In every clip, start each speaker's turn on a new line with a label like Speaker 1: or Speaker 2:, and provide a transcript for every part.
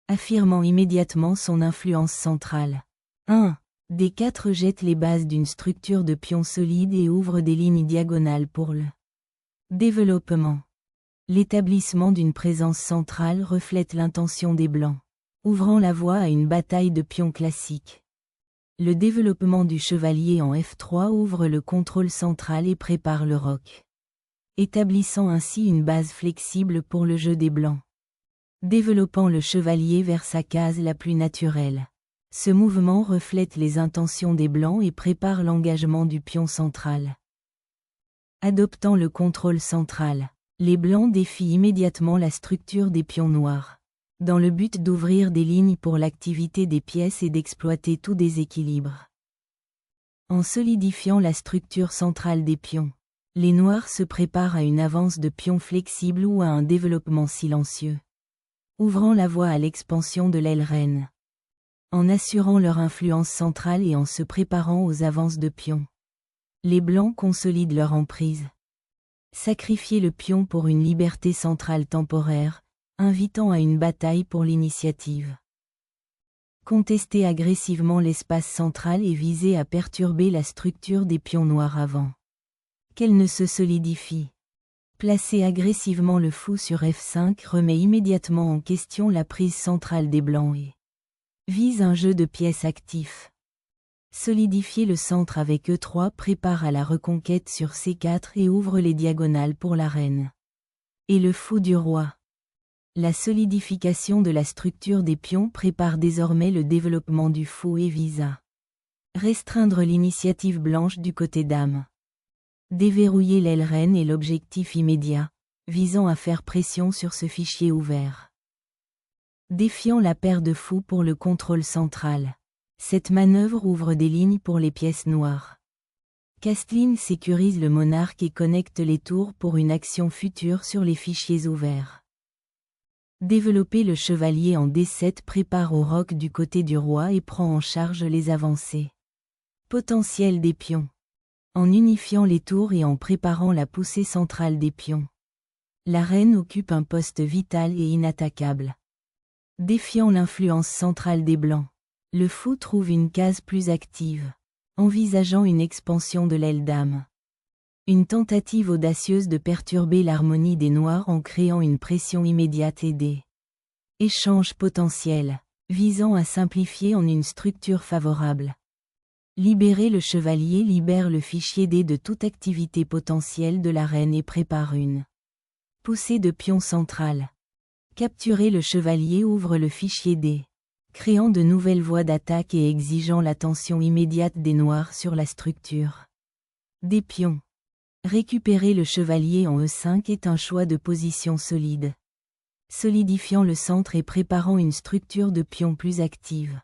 Speaker 1: affirmant immédiatement son influence centrale. 1. D4 jette les bases d'une structure de pion solide et ouvre des lignes diagonales pour le développement. L'établissement d'une présence centrale reflète l'intention des Blancs, ouvrant la voie à une bataille de pions classique. Le développement du chevalier en F3 ouvre le contrôle central et prépare le roc, établissant ainsi une base flexible pour le jeu des Blancs. Développant le chevalier vers sa case la plus naturelle. Ce mouvement reflète les intentions des Blancs et prépare l'engagement du pion central. Adoptant le contrôle central, les Blancs défient immédiatement la structure des pions noirs, dans le but d'ouvrir des lignes pour l'activité des pièces et d'exploiter tout déséquilibre. En solidifiant la structure centrale des pions, les Noirs se préparent à une avance de pions flexibles ou à un développement silencieux, ouvrant la voie à l'expansion de l'aile reine. En assurant leur influence centrale et en se préparant aux avances de pions, les Blancs consolident leur emprise. Sacrifier le pion pour une liberté centrale temporaire, invitant à une bataille pour l'initiative. Contester agressivement l'espace central et viser à perturber la structure des pions noirs avant qu'elle ne se solidifie. Placer agressivement le fou sur F5 remet immédiatement en question la prise centrale des Blancs et vise un jeu de pièces actif. Solidifier le centre avec E3 prépare à la reconquête sur C4 et ouvre les diagonales pour la reine. Et le fou du roi. La solidification de la structure des pions prépare désormais le développement du fou et vise à restreindre l'initiative blanche du côté dame. Déverrouiller l'aile reine est l'objectif immédiat, visant à faire pression sur ce fichier ouvert. Défiant la paire de fous pour le contrôle central. Cette manœuvre ouvre des lignes pour les pièces noires. Castling sécurise le monarque et connecte les tours pour une action future sur les fichiers ouverts. Développer le chevalier en D7 prépare au roc du côté du roi et prend en charge les avancées potentielles des pions. En unifiant les tours et en préparant la poussée centrale des pions, la reine occupe un poste vital et inattaquable. Défiant l'influence centrale des Blancs, le fou trouve une case plus active, envisageant une expansion de l'aile dame. Une tentative audacieuse de perturber l'harmonie des Noirs en créant une pression immédiate et des échanges potentiels, visant à simplifier en une structure favorable. Libérer le chevalier libère le fichier D de toute activité potentielle de la reine et prépare une poussée de pion central. Capturer le chevalier ouvre le fichier D, créant de nouvelles voies d'attaque et exigeant l'attention immédiate des Noirs sur la structure des pions. Récupérer le chevalier en E5 est un choix de position solide, solidifiant le centre et préparant une structure de pions plus active.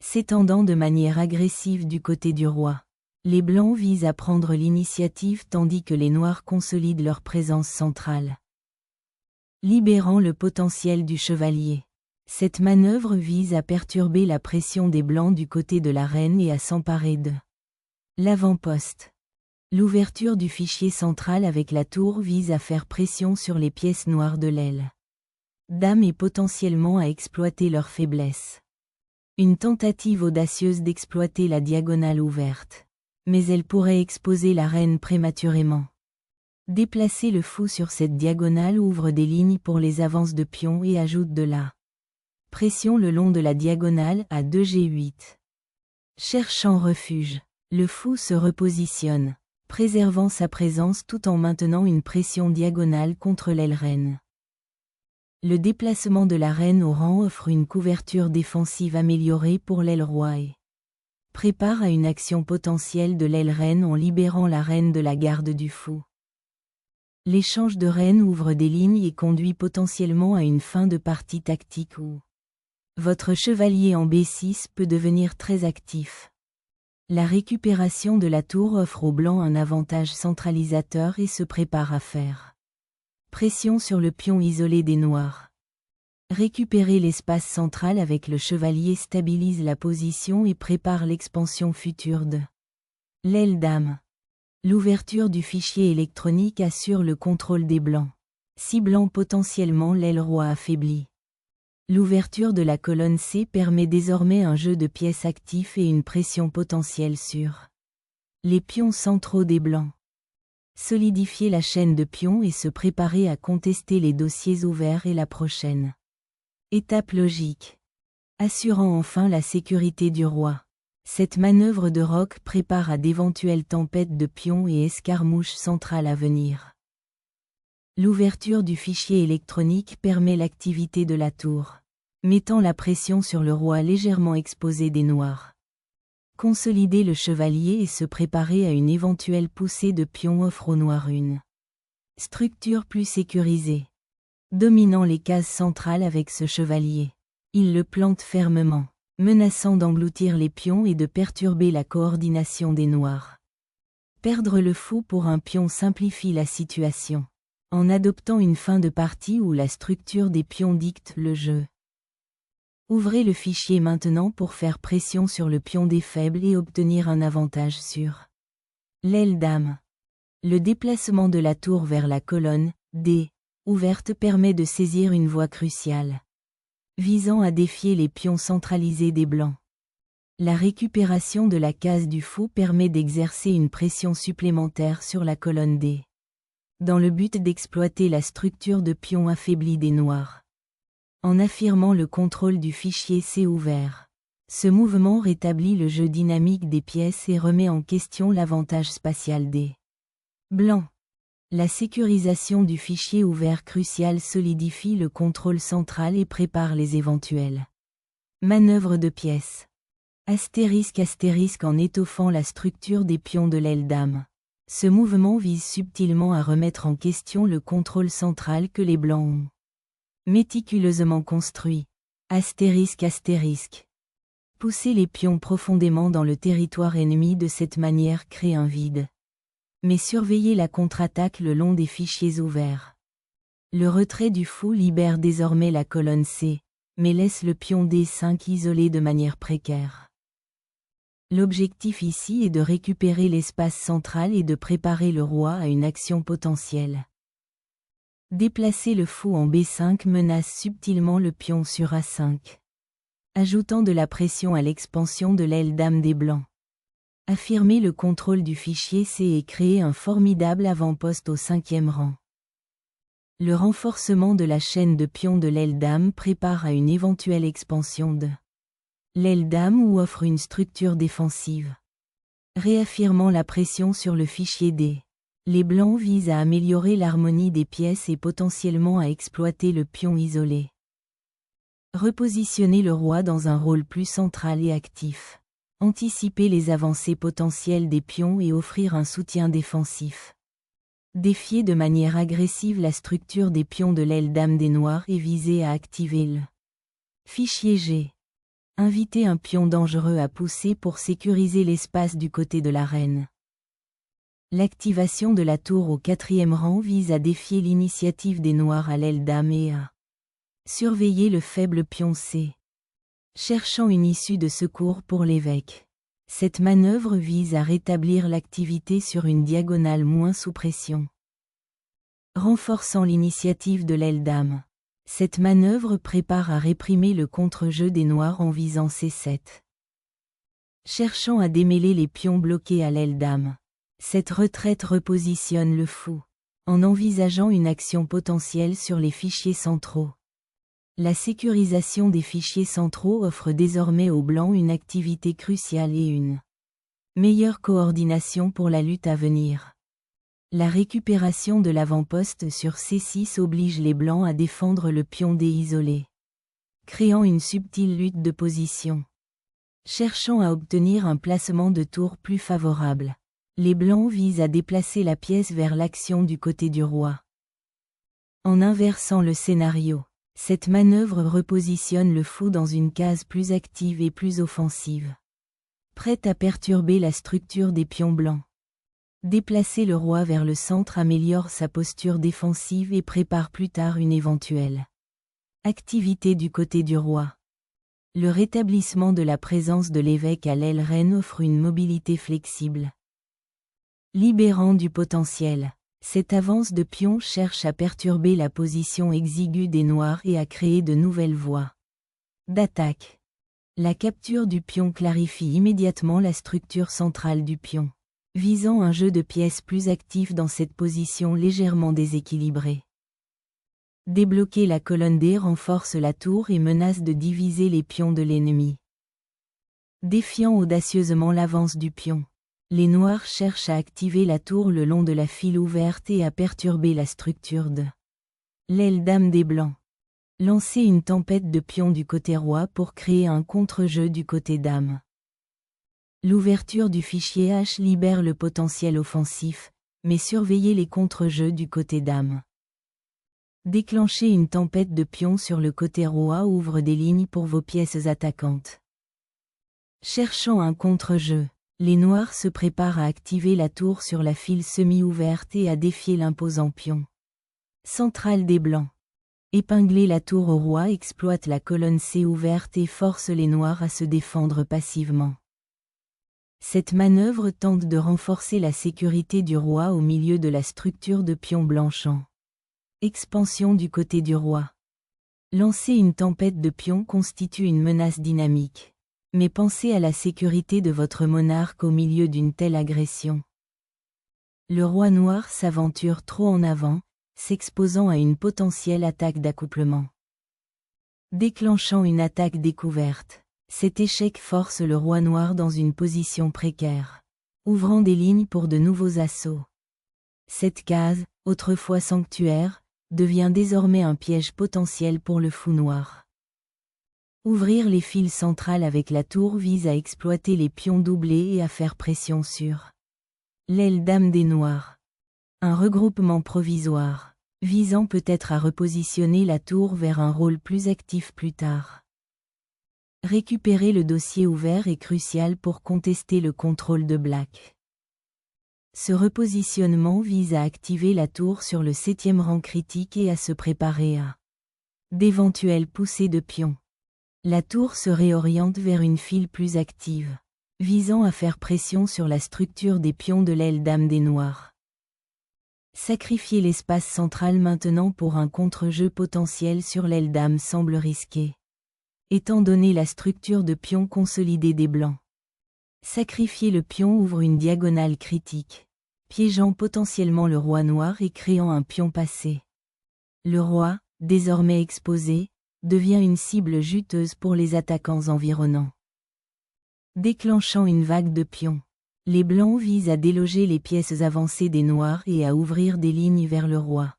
Speaker 1: S'étendant de manière agressive du côté du roi, les Blancs visent à prendre l'initiative tandis que les Noirs consolident leur présence centrale. Libérant le potentiel du chevalier. Cette manœuvre vise à perturber la pression des Blancs du côté de la reine et à s'emparer de l'avant-poste. L'ouverture du fichier central avec la tour vise à faire pression sur les pièces noires de l'aile dame et potentiellement à exploiter leur faiblesse. Une tentative audacieuse d'exploiter la diagonale ouverte. Mais elle pourrait exposer la reine prématurément. Déplacer le fou sur cette diagonale ouvre des lignes pour les avances de pions et ajoute de la pression le long de la diagonale à 2G8. Cherchant refuge, le fou se repositionne, préservant sa présence tout en maintenant une pression diagonale contre l'aile reine. Le déplacement de la reine au rang offre une couverture défensive améliorée pour l'aile roi et prépare à une action potentielle de l'aile reine en libérant la reine de la garde du fou. L'échange de reine ouvre des lignes et conduit potentiellement à une fin de partie tactique où votre chevalier en B6 peut devenir très actif. La récupération de la tour offre aux Blancs un avantage centralisateur et se prépare à faire pression sur le pion isolé des Noirs. Récupérer l'espace central avec le chevalier stabilise la position et prépare l'expansion future de l'aile dame. L'ouverture du fichier électronique assure le contrôle des Blancs, ciblant potentiellement l'aile roi affaiblie. L'ouverture de la colonne C permet désormais un jeu de pièces actif et une pression potentielle sur les pions centraux des blancs. Solidifier la chaîne de pions et se préparer à contester les dossiers ouverts est la prochaine étape logique. Assurant enfin la sécurité du roi. Cette manœuvre de roc prépare à d'éventuelles tempêtes de pions et escarmouches centrales à venir. L'ouverture du fichier électronique permet l'activité de la tour, mettant la pression sur le roi légèrement exposé des noirs. Consolider le chevalier et se préparer à une éventuelle poussée de pions offre aux noirs une structure plus sécurisée. Dominant les cases centrales avec ce chevalier, il le plante fermement, menaçant d'engloutir les pions et de perturber la coordination des noirs. Perdre le fou pour un pion simplifie la situation, en adoptant une fin de partie où la structure des pions dicte le jeu. Ouvrez le fichier maintenant pour faire pression sur le pion des faibles et obtenir un avantage sur l'aile dame. Le déplacement de la tour vers la colonne D ouverte permet de saisir une voie cruciale, visant à défier les pions centralisés des blancs. La récupération de la case du fou permet d'exercer une pression supplémentaire sur la colonne D, dans le but d'exploiter la structure de pions affaiblie des noirs. En affirmant le contrôle du fichier C ouvert, ce mouvement rétablit le jeu dynamique des pièces et remet en question l'avantage spatial des blancs. La sécurisation du fichier ouvert crucial solidifie le contrôle central et prépare les éventuelles manœuvres de pièces. Astérisque en étoffant la structure des pions de l'aile dame. Ce mouvement vise subtilement à remettre en question le contrôle central que les blancs ont méticuleusement construit. Astérisque. Pousser les pions profondément dans le territoire ennemi de cette manière crée un vide. Mais surveiller la contre-attaque le long des fichiers ouverts. Le retrait du fou libère désormais la colonne C, mais laisse le pion D5 isolé de manière précaire. L'objectif ici est de récupérer l'espace central et de préparer le roi à une action potentielle. Déplacer le fou en B5 menace subtilement le pion sur A5, ajoutant de la pression à l'expansion de l'aile dame des blancs. Affirmer le contrôle du fichier C et créer un formidable avant-poste au 5e rang. Le renforcement de la chaîne de pions de l'aile dame prépare à une éventuelle expansion de l'aile dame ou offre une structure défensive. Réaffirmant la pression sur le fichier D. Les blancs visent à améliorer l'harmonie des pièces et potentiellement à exploiter le pion isolé. Repositionner le roi dans un rôle plus central et actif. Anticiper les avancées potentielles des pions et offrir un soutien défensif. Défier de manière agressive la structure des pions de l'aile dame des noirs et viser à activer le fichier G. Inviter un pion dangereux à pousser pour sécuriser l'espace du côté de la reine. L'activation de la tour au 4e rang vise à défier l'initiative des noirs à l'aile dame et à surveiller le faible pion C. Cherchant une issue de secours pour l'évêque. Cette manœuvre vise à rétablir l'activité sur une diagonale moins sous pression. Renforçant l'initiative de l'aile dame. Cette manœuvre prépare à réprimer le contre-jeu des noirs en visant C7. Cherchant à démêler les pions bloqués à l'aile dame. Cette retraite repositionne le fou, en envisageant une action potentielle sur les fichiers centraux. La sécurisation des fichiers centraux offre désormais aux blancs une activité cruciale et une meilleure coordination pour la lutte à venir. La récupération de l'avant-poste sur C6 oblige les blancs à défendre le pion D isolé, créant une subtile lutte de position. Cherchant à obtenir un placement de tour plus favorable. Les blancs visent à déplacer la pièce vers l'action du côté du roi. En inversant le scénario, cette manœuvre repositionne le fou dans une case plus active et plus offensive. Prête à perturber la structure des pions blancs. Déplacer le roi vers le centre améliore sa posture défensive et prépare plus tard une éventuelle activité du côté du roi. Le rétablissement de la présence de l'évêque à l'aile reine offre une mobilité flexible. Libérant du potentiel. Cette avance de pion cherche à perturber la position exiguë des noirs et à créer de nouvelles voies. d'attaque. La capture du pion clarifie immédiatement la structure centrale du pion, visant un jeu de pièces plus actif dans cette position légèrement déséquilibrée. Débloquer la colonne D renforce la tour et menace de diviser les pions de l'ennemi. Défiant audacieusement l'avance du pion, les noirs cherchent à activer la tour le long de la file ouverte et à perturber la structure de l'aile dame des blancs. Lancez une tempête de pions du côté roi pour créer un contre-jeu du côté dame. L'ouverture du fichier H libère le potentiel offensif, mais surveillez les contre-jeux du côté dame. Déclencher une tempête de pions sur le côté roi ouvre des lignes pour vos pièces attaquantes. Cherchant un contre-jeu, les noirs se préparent à activer la tour sur la file semi-ouverte et à défier l'imposant pion central des blancs. Épingler la tour au roi exploite la colonne C ouverte et force les noirs à se défendre passivement. Cette manœuvre tente de renforcer la sécurité du roi au milieu de la structure de pions blanchants. Expansion du côté du roi. Lancer une tempête de pions constitue une menace dynamique. Mais pensez à la sécurité de votre monarque au milieu d'une telle agression. Le roi noir s'aventure trop en avant, s'exposant à une potentielle attaque d'accouplement. Déclenchant une attaque découverte, cet échec force le roi noir dans une position précaire, ouvrant des lignes pour de nouveaux assauts. Cette case, autrefois sanctuaire, devient désormais un piège potentiel pour le fou noir. Ouvrir les files centrales avec la tour vise à exploiter les pions doublés et à faire pression sur l'aile dame des noirs. Un regroupement provisoire, visant peut-être à repositionner la tour vers un rôle plus actif plus tard. Récupérer le dossier ouvert est crucial pour contester le contrôle de Black. Ce repositionnement vise à activer la tour sur le 7e rang critique et à se préparer à d'éventuelles poussées de pions. La tour se réoriente vers une file plus active, visant à faire pression sur la structure des pions de l'aile dame des noirs. Sacrifier l'espace central maintenant pour un contre-jeu potentiel sur l'aile dame semble risqué, étant donné la structure de pions consolidée des blancs. Sacrifier le pion ouvre une diagonale critique, piégeant potentiellement le roi noir et créant un pion passé. Le roi, désormais exposé, devient une cible juteuse pour les attaquants environnants. Déclenchant une vague de pions, les blancs visent à déloger les pièces avancées des noirs et à ouvrir des lignes vers le roi.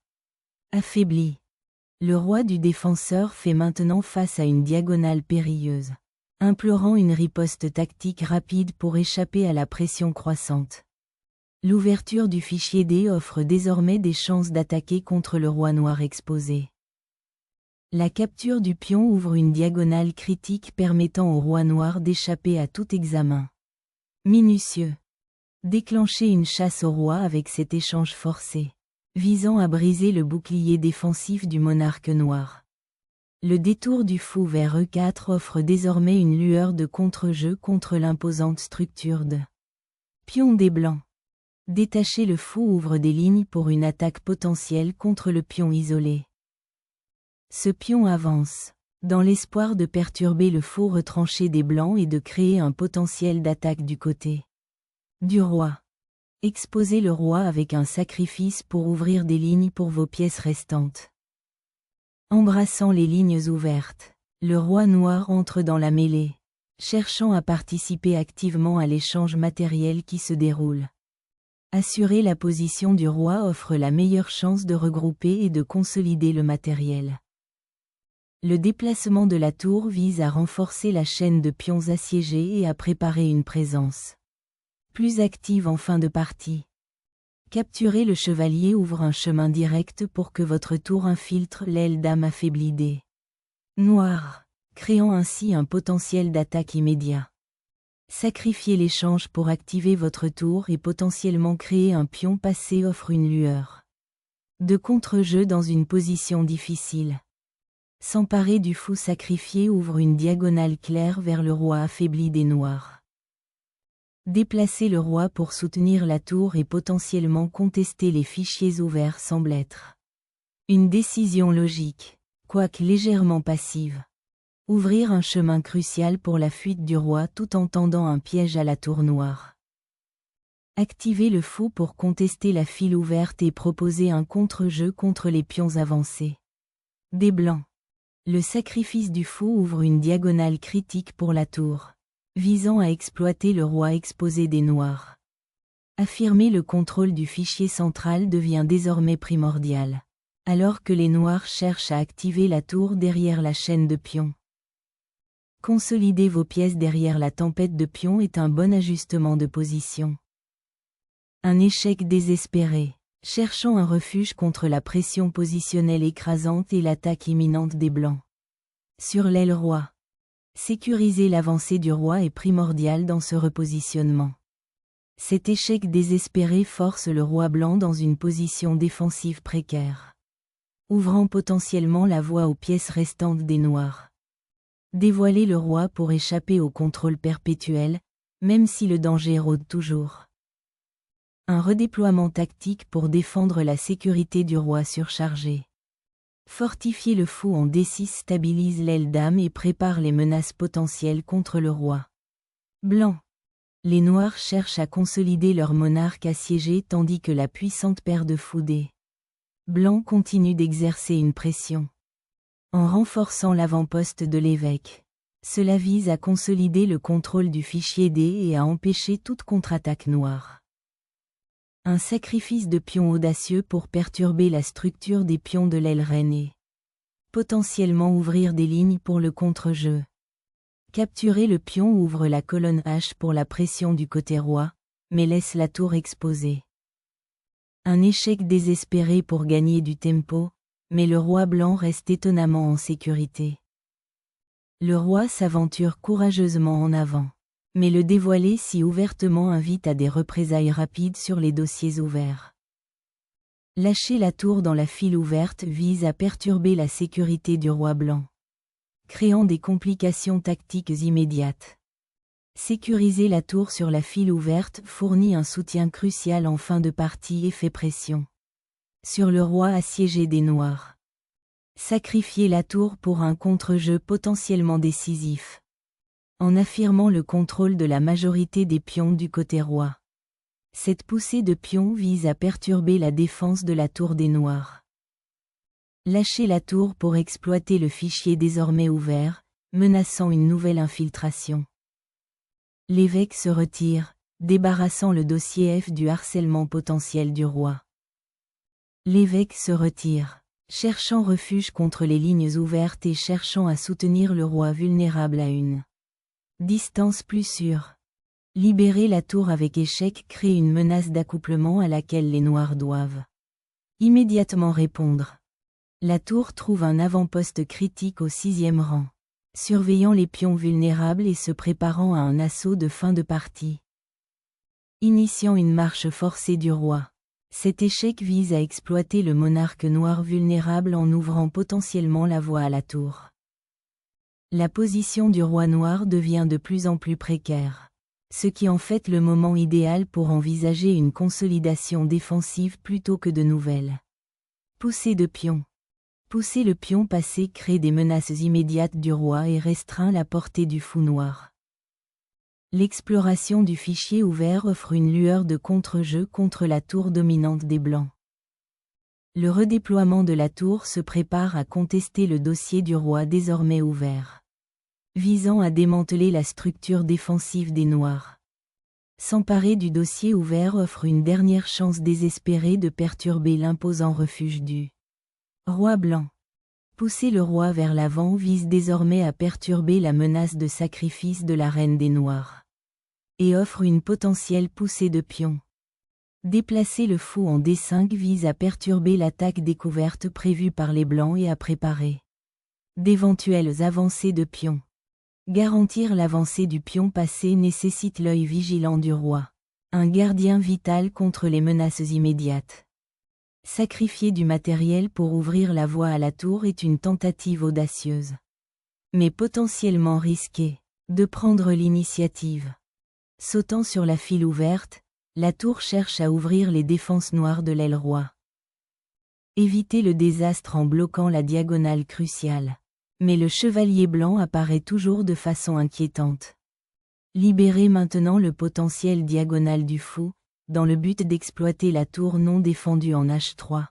Speaker 1: Affaibli, le roi du défenseur fait maintenant face à une diagonale périlleuse, implorant une riposte tactique rapide pour échapper à la pression croissante. L'ouverture du fichier D offre désormais des chances d'attaquer contre le roi noir exposé. La capture du pion ouvre une diagonale critique permettant au roi noir d'échapper à tout examen minutieux. Déclencher une chasse au roi avec cet échange forcé, visant à briser le bouclier défensif du monarque noir. Le détour du fou vers E4 offre désormais une lueur de contre-jeu contre l'imposante structure de pion des blancs. Détacher le fou ouvre des lignes pour une attaque potentielle contre le pion isolé. Ce pion avance, dans l'espoir de perturber le faux retranché des blancs et de créer un potentiel d'attaque du côté du roi. Exposez le roi avec un sacrifice pour ouvrir des lignes pour vos pièces restantes. Embrassant les lignes ouvertes, le roi noir entre dans la mêlée, cherchant à participer activement à l'échange matériel qui se déroule. Assurer la position du roi offre la meilleure chance de regrouper et de consolider le matériel. Le déplacement de la tour vise à renforcer la chaîne de pions assiégés et à préparer une présence plus active en fin de partie. Capturer le chevalier ouvre un chemin direct pour que votre tour infiltre l'aile dame affaiblie des noirs, créant ainsi un potentiel d'attaque immédiat. Sacrifier l'échange pour activer votre tour et potentiellement créer un pion passé offre une lueur de contre-jeu dans une position difficile. S'emparer du fou sacrifié ouvre une diagonale claire vers le roi affaibli des noirs. Déplacer le roi pour soutenir la tour et potentiellement contester les fichiers ouverts semble être une décision logique, quoique légèrement passive. Ouvrir un chemin crucial pour la fuite du roi tout en tendant un piège à la tour noire. Activer le fou pour contester la file ouverte et proposer un contre-jeu contre les pions avancés. Des blancs. Le sacrifice du fou ouvre une diagonale critique pour la tour, visant à exploiter le roi exposé des noirs. Affirmer le contrôle du fichier central devient désormais primordial, alors que les noirs cherchent à activer la tour derrière la chaîne de pions. Consolider vos pièces derrière la tempête de pions est un bon ajustement de position. Un échec désespéré, cherchant un refuge contre la pression positionnelle écrasante et l'attaque imminente des blancs. Sur l'aile roi. Sécuriser l'avancée du roi est primordial dans ce repositionnement. Cet échec désespéré force le roi blanc dans une position défensive précaire, ouvrant potentiellement la voie aux pièces restantes des noirs. Dévoiler le roi pour échapper au contrôle perpétuel, même si le danger rôde toujours. Un redéploiement tactique pour défendre la sécurité du roi surchargé. Fortifier le fou en D6 stabilise l'aile dame et prépare les menaces potentielles contre le roi. Blanc. Les noirs cherchent à consolider leur monarque assiégé tandis que la puissante paire de fous D. Blanc continue d'exercer une pression. En renforçant l'avant-poste de l'évêque. Cela vise à consolider le contrôle du fichier D et à empêcher toute contre-attaque noire. Un sacrifice de pions audacieux pour perturber la structure des pions de l'aile reine et potentiellement ouvrir des lignes pour le contre-jeu. Capturer le pion ouvre la colonne H pour la pression du côté roi, mais laisse la tour exposée. Un échec désespéré pour gagner du tempo, mais le roi blanc reste étonnamment en sécurité. Le roi s'aventure courageusement en avant. Mais le dévoiler si ouvertement invite à des représailles rapides sur les dossiers ouverts. Lâcher la tour dans la file ouverte vise à perturber la sécurité du roi blanc, créant des complications tactiques immédiates. Sécuriser la tour sur la file ouverte fournit un soutien crucial en fin de partie et fait pression sur le roi assiégé des noirs. Sacrifier la tour pour un contre-jeu potentiellement décisif. En affirmant le contrôle de la majorité des pions du côté roi. Cette poussée de pions vise à perturber la défense de la tour des noirs. Lâcher la tour pour exploiter le fichier désormais ouvert, menaçant une nouvelle infiltration. L'évêque se retire, débarrassant le dossier F du harcèlement potentiel du roi. L'évêque se retire, cherchant refuge contre les lignes ouvertes et cherchant à soutenir le roi vulnérable à une distance plus sûre. Libérer la tour avec échec crée une menace d'accouplement à laquelle les noirs doivent immédiatement répondre. La tour trouve un avant-poste critique au 6e rang, surveillant les pions vulnérables et se préparant à un assaut de fin de partie. Initiant une marche forcée du roi. Cet échec vise à exploiter le monarque noir vulnérable en ouvrant potentiellement la voie à la tour. La position du roi noir devient de plus en plus précaire, ce qui en fait le moment idéal pour envisager une consolidation défensive plutôt que de nouvelles. Poussée de pion. Pousser le pion passé crée des menaces immédiates du roi et restreint la portée du fou noir. L'exploration du fichier ouvert offre une lueur de contre-jeu contre la tour dominante des blancs. Le redéploiement de la tour se prépare à contester le dossier du roi désormais ouvert, visant à démanteler la structure défensive des noirs. S'emparer du dossier ouvert offre une dernière chance désespérée de perturber l'imposant refuge du roi blanc. Pousser le roi vers l'avant vise désormais à perturber la menace de sacrifice de la reine des noirs, et offre une potentielle poussée de pions. Déplacer le fou en D5 vise à perturber l'attaque découverte prévue par les blancs et à préparer d'éventuelles avancées de pions. Garantir l'avancée du pion passé nécessite l'œil vigilant du roi, un gardien vital contre les menaces immédiates. Sacrifier du matériel pour ouvrir la voie à la tour est une tentative audacieuse, mais potentiellement risquée, de prendre l'initiative. Sautant sur la file ouverte, la tour cherche à ouvrir les défenses noires de l'aile roi. Éviter le désastre en bloquant la diagonale cruciale. Mais le chevalier blanc apparaît toujours de façon inquiétante. Libérez maintenant le potentiel diagonal du fou, dans le but d'exploiter la tour non défendue en H3.